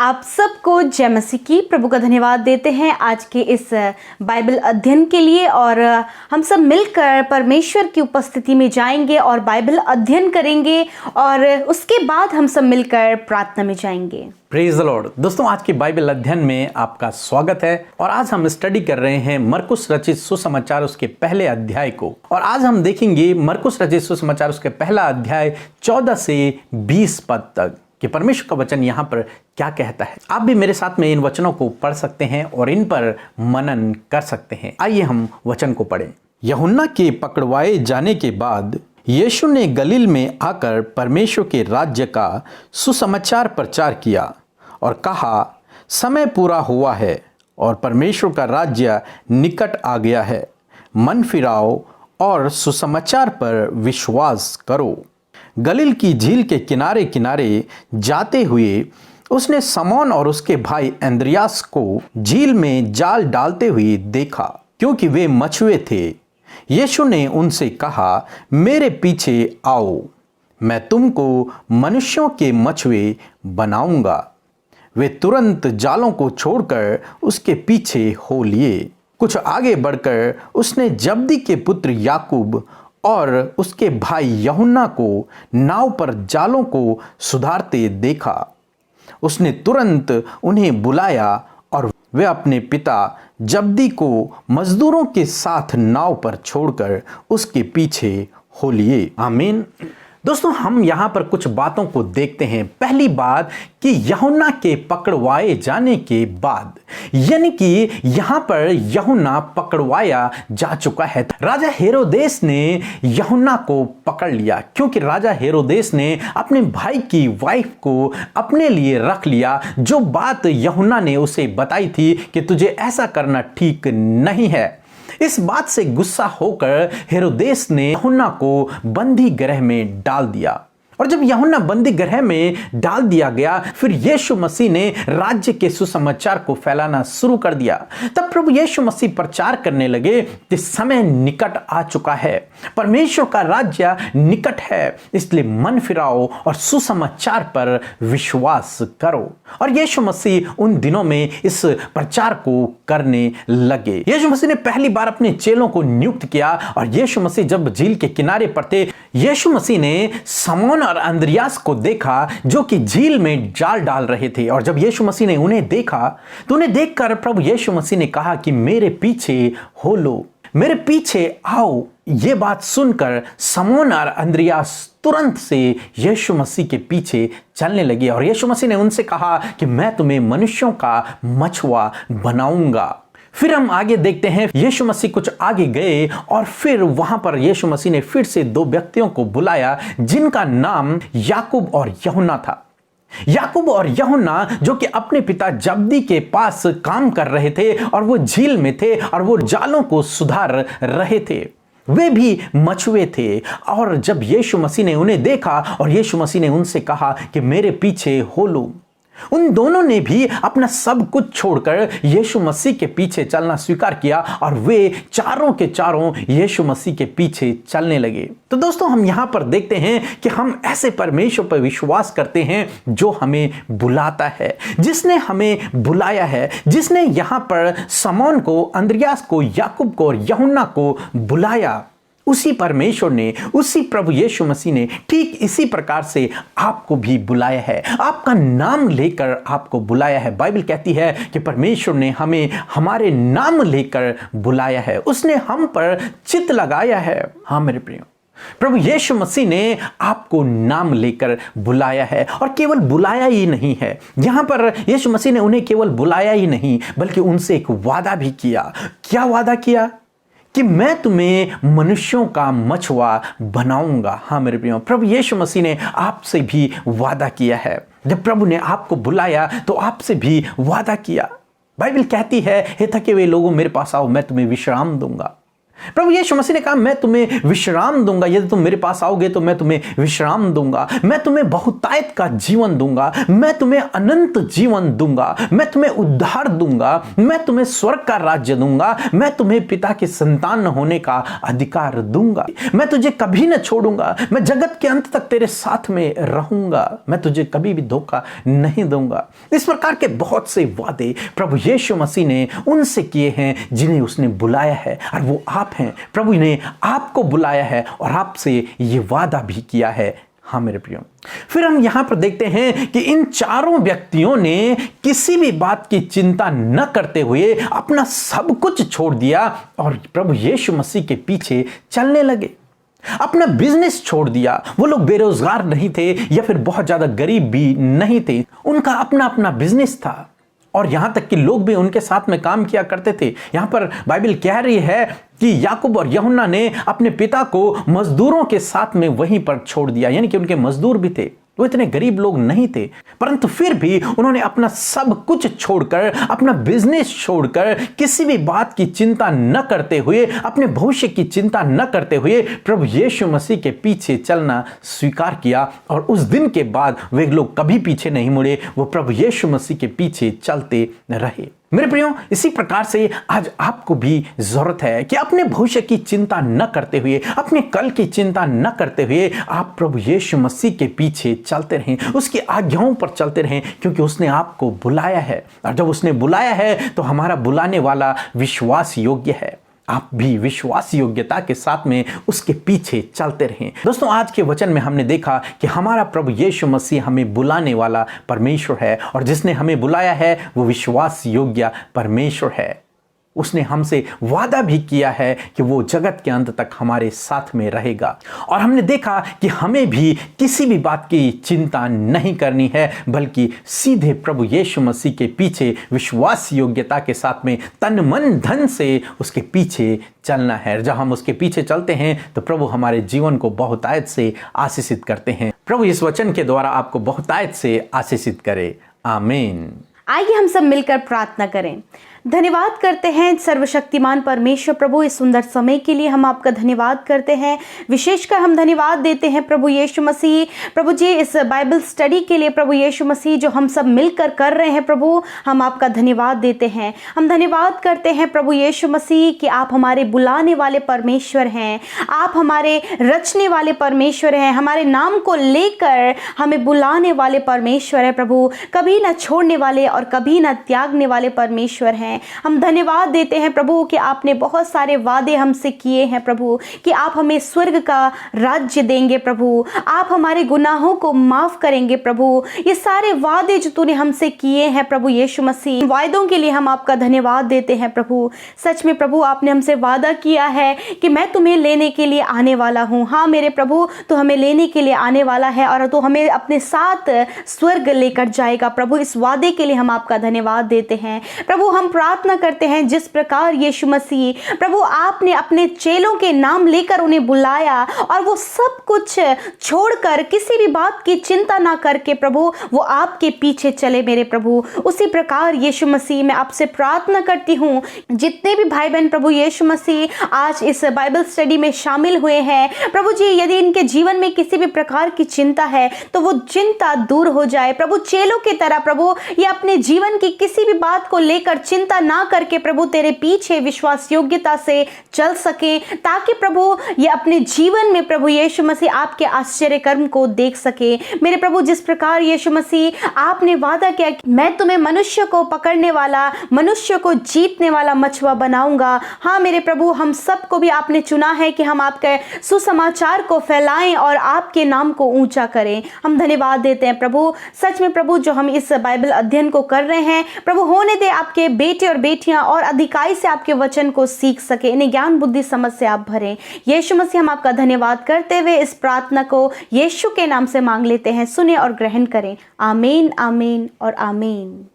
आप सबको जय मसीह की। प्रभु का धन्यवाद देते हैं आज के इस बाइबल अध्ययन के लिए। और हम सब मिलकर परमेश्वर की उपस्थिति में जाएंगे और बाइबल अध्ययन करेंगे और उसके बाद हम सब मिलकर प्रार्थना में जाएंगे। Praise the Lord. दोस्तों, आज के बाइबल अध्ययन में आपका स्वागत है और आज हम स्टडी कर रहे हैं मरकुस रचित सुसमाचार उसके पहले अध्याय को। और आज हम देखेंगे मरकुस रचित सुसमाचार उसके पहला अध्याय 14 से 20 पद तक कि परमेश्वर का वचन यहाँ पर क्या कहता है। आप भी मेरे साथ में इन वचनों को पढ़ सकते हैं और इन पर मनन कर सकते हैं। आइए हम वचन को पढ़ें। यूहन्ना के पकड़वाए जाने के बाद यीशु ने गलील में आकर परमेश्वर के राज्य का सुसमाचार प्रचार किया और कहा, समय पूरा हुआ है और परमेश्वर का राज्य निकट आ गया है। मन फिराओ और सुसमाचार पर विश्वास करो। गलील की झील के किनारे किनारे जाते हुए उसने समौन और उसके भाई अंद्रियास को झील में जाल डालते हुए देखा, क्योंकि वे मछुए थे। यीशु ने उनसे कहा, मेरे पीछे आओ, मैं तुमको मनुष्यों के मछुए बनाऊंगा। वे तुरंत जालों को छोड़कर उसके पीछे हो लिए। कुछ आगे बढ़कर उसने जब्दी के पुत्र याकूब और उसके भाई यूहन्ना को नाव पर जालों को सुधारते देखा। उसने तुरंत उन्हें बुलाया और वे अपने पिता जब्दी को मजदूरों के साथ नाव पर छोड़कर उसके पीछे हो लिए। आमीन। दोस्तों, हम यहाँ पर कुछ बातों को देखते हैं। पहली बात कि यूहन्ना के पकड़वाए जाने के बाद, यानी कि यहाँ पर यूहन्ना पकड़वाया जा चुका है। राजा हेरोदेस ने यूहन्ना को पकड़ लिया, क्योंकि राजा हेरोदेस ने अपने भाई की वाइफ को अपने लिए रख लिया। जो बात यूहन्ना ने उसे बताई थी कि तुझे ऐसा करना ठीक नहीं है, इस बात से गुस्सा होकर हेरोदेस ने यूहन्ना को बंदी गृह में डाल दिया। और जब यूहन्ना बंदी गृह में डाल दिया गया, फिर यीशु मसीह ने राज्य के सुसमाचार को फैलाना शुरू कर दिया। तब प्रभु यीशु मसीह प्रचार करने लगे कि समय निकट आ चुका है, परमेश्वर का राज्य निकट है, इसलिए मन फिराओ और सुसमाचार पर विश्वास करो। और यीशु मसीह उन दिनों में इस प्रचार को करने लगे। यीशु मसीह ने पहली बार अपने चेलों को नियुक्त किया और यीशु मसीह जब झील के किनारे पर थे, यीशु मसीह ने समौन और अंद्रियास को देखा जो कि झील में जाल डाल रहे थे। और जब यीशु मसीह ने उन्हें देखा तो उन्हें देखकर प्रभु यीशु मसीह ने कहा कि मेरे पीछे हो लो, मेरे पीछे आओ। ये बात सुनकर समौन और अंद्रियास तुरंत से यीशु मसीह के पीछे चलने लगे और यीशु मसीह ने उनसे कहा कि मैं तुम्हें मनुष्यों का मछुआ बनाऊंगा। फिर हम आगे देखते हैं, यीशु मसीह कुछ आगे गए और फिर वहां पर यीशु मसीह ने फिर से दो व्यक्तियों को बुलाया जिनका नाम याकूब और यूहन्ना था। याकूब और यूहन्ना जो कि अपने पिता जब्दी के पास काम कर रहे थे और वो झील में थे और वो जालों को सुधार रहे थे। वे भी मछुए थे। और जब यीशु मसीह ने उन्हें देखा और यीशु मसीह ने उनसे कहा कि मेरे पीछे हो लो, उन दोनों ने भी अपना सब कुछ छोड़कर यीशु मसीह के पीछे चलना स्वीकार किया और वे चारों के चारों यीशु मसीह के पीछे चलने लगे। तो दोस्तों, हम यहां पर देखते हैं कि हम ऐसे परमेश्वर पर विश्वास करते हैं जो हमें बुलाता है, जिसने हमें बुलाया है, जिसने यहां पर समौन को, अंद्रियास को, याकूब को और यूहन्ना को बुलाया। उसी परमेश्वर ने, उसी प्रभु यीशु मसीह ने ठीक इसी प्रकार से आपको भी बुलाया है, आपका नाम लेकर आपको बुलाया है। बाइबल कहती है कि परमेश्वर ने हमें हमारे नाम लेकर बुलाया है, उसने हम पर चित्त लगाया है। हाँ मेरे प्रियो, प्रभु यीशु मसीह ने आपको नाम लेकर बुलाया है। और केवल बुलाया ही नहीं है, यहां पर यीशु मसीह ने उन्हें केवल बुलाया ही नहीं बल्कि उनसे एक वादा भी किया। क्या वादा किया? कि मैं तुम्हें मनुष्यों का मछुआ बनाऊंगा। हाँ मेरे प्रियो, प्रभु यीशु मसीह ने आपसे भी वादा किया है। जब प्रभु ने आपको बुलाया तो आपसे भी वादा किया। बाइबल कहती है, हे थके हुए लोगों मेरे पास आओ, मैं तुम्हें विश्राम दूंगा। प्रभु यीशु मसीह ने कहा, मैं तुम्हें विश्राम दूंगा, यदि तुम मेरे पास आओगे तो मैं तुम्हें विश्राम दूंगा, मैं तुम्हें बहुतायत का जीवन दूंगा, मैं तुम्हें अनंत जीवन दूंगा, मैं तुम्हें उद्धार दूंगा, मैं तुम्हें स्वर्ग का राज्य दूंगा, मैं तुम्हें पिता के संतान होने का अधिकार दूंगा, मैं तुझे कभी न छोड़ूंगा, मैं जगत के अंत तक तेरे साथ में रहूंगा, मैं तुझे कभी भी धोखा नहीं दूंगा। इस प्रकार के बहुत से वादे प्रभु यीशु मसीह ने उनसे किए हैं जिन्हें उसने बुलाया है, और वो आप हैं। प्रभु ने आपको बुलाया है और आपसे ये वादा भी किया है। हाँ मेरे प्रियो, फिर हम यहां पर देखते हैं कि इन चारों व्यक्तियों ने किसी भी बात की चिंता न करते हुए अपना सब कुछ छोड़ दिया और प्रभु यीशु मसीह के पीछे चलने लगे। अपना बिजनेस छोड़ दिया। वो लोग बेरोजगार नहीं थे या फिर बहुत ज्यादा गरीब भी नहीं थे, उनका अपना अपना बिजनेस था और यहां तक कि लोग भी उनके साथ में काम किया करते थे। यहां पर बाइबल कह रही है कि याकूब और यूहन्ना ने अपने पिता को मजदूरों के साथ में वहीं पर छोड़ दिया, यानी कि उनके मजदूर भी थे। वो इतने गरीब लोग नहीं थे, परंतु फिर भी उन्होंने अपना सब कुछ छोड़कर, अपना बिजनेस छोड़कर, किसी भी बात की चिंता न करते हुए, अपने भविष्य की चिंता न करते हुए प्रभु यीशु मसीह के पीछे चलना स्वीकार किया। और उस दिन के बाद वे लोग कभी पीछे नहीं मुड़े, वो प्रभु यीशु मसीह के पीछे चलते रहे। मेरे प्रियो, इसी प्रकार से आज आपको भी जरूरत है कि अपने भविष्य की चिंता न करते हुए, अपने कल की चिंता न करते हुए आप प्रभु यीशु मसीह के पीछे चलते रहें, उसकी आज्ञाओं पर चलते रहें, क्योंकि उसने आपको बुलाया है। और जब उसने बुलाया है तो हमारा बुलाने वाला विश्वास योग्य है। आप भी विश्वास योग्यता के साथ में उसके पीछे चलते रहें। दोस्तों, आज के वचन में हमने देखा कि हमारा प्रभु यीशु मसीह हमें बुलाने वाला परमेश्वर है और जिसने हमें बुलाया है वो विश्वास योग्य परमेश्वर है। उसने हमसे वादा भी किया है कि वो जगत के अंत तक हमारे साथ में रहेगा। और हमने देखा कि हमें भी किसी भी बात की चिंता नहीं करनी है, बल्कि सीधे प्रभु यीशु मसीह के पीछे विश्वास योग्यता के साथ में तन मन धन से उसके पीछे चलना है। जब हम उसके पीछे चलते हैं तो प्रभु हमारे जीवन को बहुतायत से आशीषित करते हैं। प्रभु इस वचन के द्वारा आपको बहुतायत से आशीषित करे। आमीन। आइए हम सब मिलकर प्रार्थना करें। धन्यवाद करते हैं सर्वशक्तिमान परमेश्वर प्रभु, इस सुंदर समय के लिए हम आपका धन्यवाद करते हैं। विशेषकर हम धन्यवाद देते हैं प्रभु यीशु मसीह, प्रभु जी इस बाइबल स्टडी के लिए प्रभु यीशु मसीह जो हम सब मिलकर कर रहे हैं प्रभु, हम आपका धन्यवाद देते हैं। हम धन्यवाद करते हैं प्रभु यीशु मसीह कि आप हमारे बुलाने वाले परमेश्वर हैं, आप हमारे रचने वाले परमेश्वर हैं, हमारे नाम को लेकर हमें बुलाने वाले परमेश्वर है प्रभु, कभी न छोड़ने वाले और कभी न त्यागने वाले परमेश्वर हैं। हम धन्यवाद देते हैं प्रभु कि आपने बहुत सारे वादे हमसे किए हैं प्रभु, कि आप हमें स्वर्ग का राज्य देंगे प्रभु, आप हमारे गुनाहों को माफ करेंगे प्रभु। ये सारे वादे जो तूने हमसे किए हैं प्रभु यीशु मसीह, वायदों के लिए हम आपका धन्यवाद देते हैं प्रभु। सच में प्रभु, आपने हमसे वादा किया है कि मैं तुम्हें लेने के लिए आने वाला हूँ। हाँ मेरे प्रभु, तो हमें लेने के लिए आने वाला है और तो हमें अपने साथ स्वर्ग लेकर जाएगा प्रभु। इस वादे के लिए हम आपका धन्यवाद देते हैं प्रभु। हम प्रार्थना करते हैं जिस प्रकार यीशु मसीह प्रभु आपने अपने चेलों के नाम लेकर उन्हें बुलाया और वो सब कुछ छोड़कर किसी भी बात की चिंता ना करके प्रभु वो आपके पीछे चले मेरे प्रभु, उसी प्रकार यीशु मसीह मैं आपसे प्रार्थना करती हूँ जितने भी भाई बहन प्रभु यीशु मसीह आज इस बाइबल स्टडी में शामिल हुए हैं प्रभु जी, यदि इनके जीवन में किसी भी प्रकार की चिंता है तो वो चिंता दूर हो जाए प्रभु। चेलों की तरह प्रभु ये अपने जीवन की किसी भी बात को लेकर चिंता ना करके प्रभु तेरे पीछे विश्वास योग्यता से चल सके, ताकि प्रभु ये अपने जीवन में प्रभु यीशु मसीह आपके आश्चर्य कर्म को देख सके मेरे प्रभु। जिस प्रकार यीशु मसीह आपने वादा किया कि मैं तुम्हें मनुष्य को पकड़ने वाला, मनुष्य को जीतने वाला मछुआ बनाऊंगा। हाँ मेरे प्रभु, हम सबको भी आपने चुना है कि हम आपके सुसमाचार को फैलाएं और आपके नाम को ऊंचा करें। हम धन्यवाद देते हैं प्रभु। सच में प्रभु, जो हम इस बाइबल अध्ययन को कर रहे हैं प्रभु, होने दे आपके बेटे और बेटियां और अधिकारी से आपके वचन को सीख सके, इन्हें ज्ञान बुद्धि समझ से आप भरें। यीशु मसीह, हम आपका धन्यवाद करते हुए इस प्रार्थना को यीशु के नाम से मांग लेते हैं, सुने और ग्रहण करें। आमीन, आमीन और आमीन।